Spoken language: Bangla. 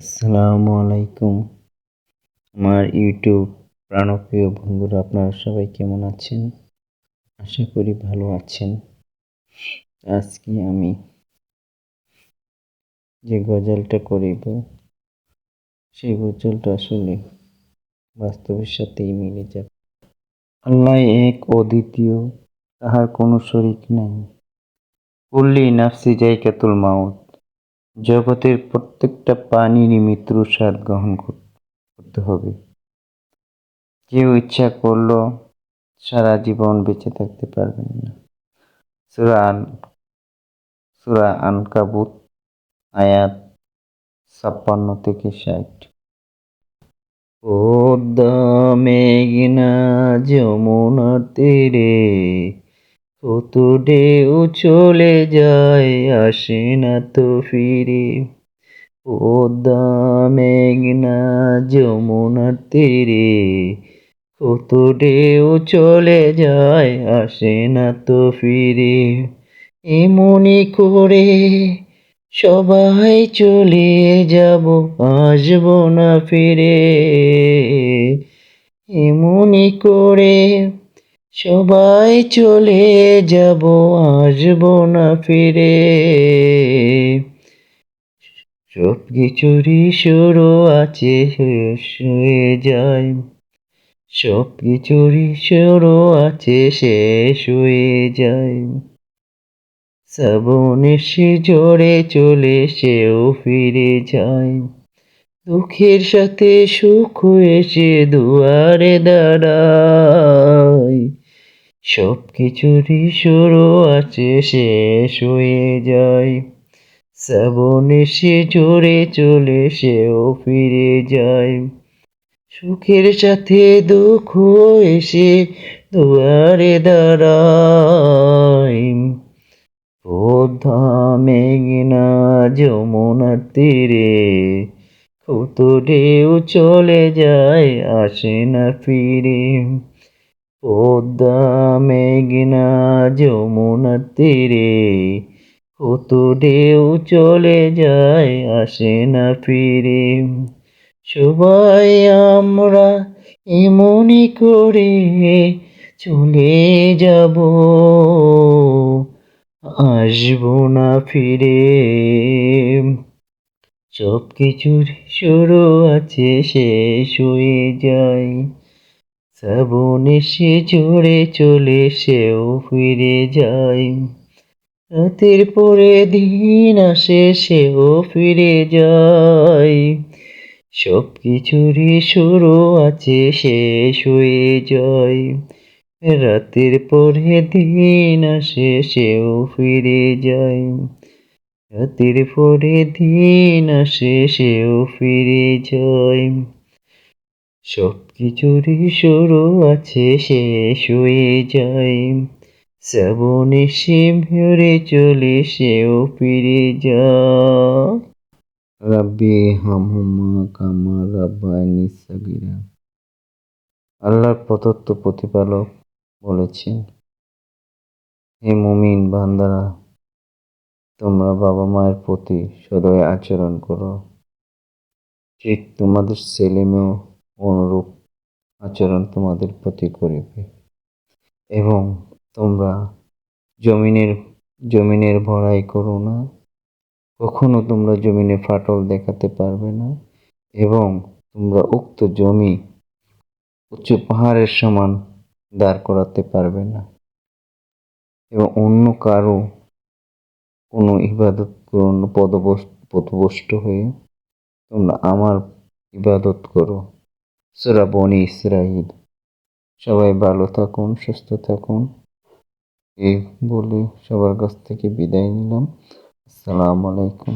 আসসালামু আলাইকুম। আমার ইউটিউব প্রাণপ্রিয় বন্ধুরা, আপনারা সবাই কেমন আছেন? আশা করি ভালো আছেন। আজকে আমি যে গজলটা করিব, সেই গজলটা আসলে বাস্তবের সাথেই মিলে যাবে। আল্লাহ এক অদ্বিতীয়, তাহার কোনো শরিক নাই। কুল্লি নাফসি যায়কাতুল মাউত। জগতের প্রত্যেকটা প্রাণীরই মৃত্যুর স্বাদ গ্রহণ করতে হবে। কেউ ইচ্ছা করলো সারা জীবন বেঁচে থাকতে পারবেন না। সূরা আনকাবুত আয়াত ৫৬-৬০। পদ্মা মেঘনা যমুনার তীরে কত ঢেউ চলে যায়, আসে না তো ফিরে। পদ্মা মেঘনা যমুনার তীরে কত ঢেউ চলে যায়, আসে না তো ফিরে। এমনি করে সবাই চলে যাব, আসব না ফিরে। এমনি করে সবাই চলে যাব, আসব না ফিরে। সব কিছুরই শুরু আছে, শেষ হয়ে যায়। সব কিছুরই শুরু আছে, শেষ হয়ে যায়। শ্রাবণ এসে ঝরে চলে, সেও ফিরে যায়। দুঃখের সাথে সুখ এসে দুয়ারে দাঁড়ায়। সব কিছুরই শুরু আছে, শেষ হয়ে যায়। শ্রাবণ এসে ঝরে চলে, সেও ফিরে যায়। সুখের সাথে দুঃখ এসে দুয়ারে দাঁড়ায়। পদ্মা মেঘনা যমুনার তীরে কত ঢেউ চলে যায়, আসে না ফিরে। পদ্মা মেঘনা যমুনার তীরে কত ঢেউ চলে যায়, আসে না ফিরে। সবাই আমরা এমনি করে চলে যাব, আসব না ফিরে। সব কিছুর শুরু আছে, শেষ হয়ে যায়। শ্রাবণ এসে ঝরে চলে, সেও ফিরে যায়। রাতের পরে দিন আসে, সেও ফিরে যায়। সব কিছুরই শুরু আছে, শেষ হয়ে যায়। রাতের পরে দিন আসে, সেও ফিরে যায়। রাতের পরে দিন আসে, সেও ফিরে যায়। সব কিছুরই শুরু আছে, শেষ হয়ে যায়। শ্রাবণ এসে ভরে চলে, সেও ফিরে যায়। রাব্বি হামহুমা কামা রাব্বায়ানি সাগীরা। আল্লাহর প্রদত্ত প্রতিপালক বলেছেন, হে মুমিন বান্দারা, তোমরা বাবা মায়ের প্রতি সদয় আচরণ করো, ঠিক তোমাদের ছেলে মেয়েও অনুরূপ আচরণ তোমাদের প্রতি করিবে। এবং তোমরা জমিনের ভরাই করো না, কখনো তোমরা জমিনে ফাটল দেখাতে পারবে না। এবং তোমরা উক্ত জমি উচ্চ পাহাড়ের সমান দাঁড় করাতে পারবে না। এবং অন্য কারো কোনো ইবাদত করো না, পদভস্ত হয়ে তোমরা আমার ইবাদত করো। সূরা বনী ইসরাঈল। সবাই ভালো থাকুন, সুস্থ থাকুন, এই বলে সবার কাছ থেকে বিদায় নিলাম। আসসালামু আলাইকুম।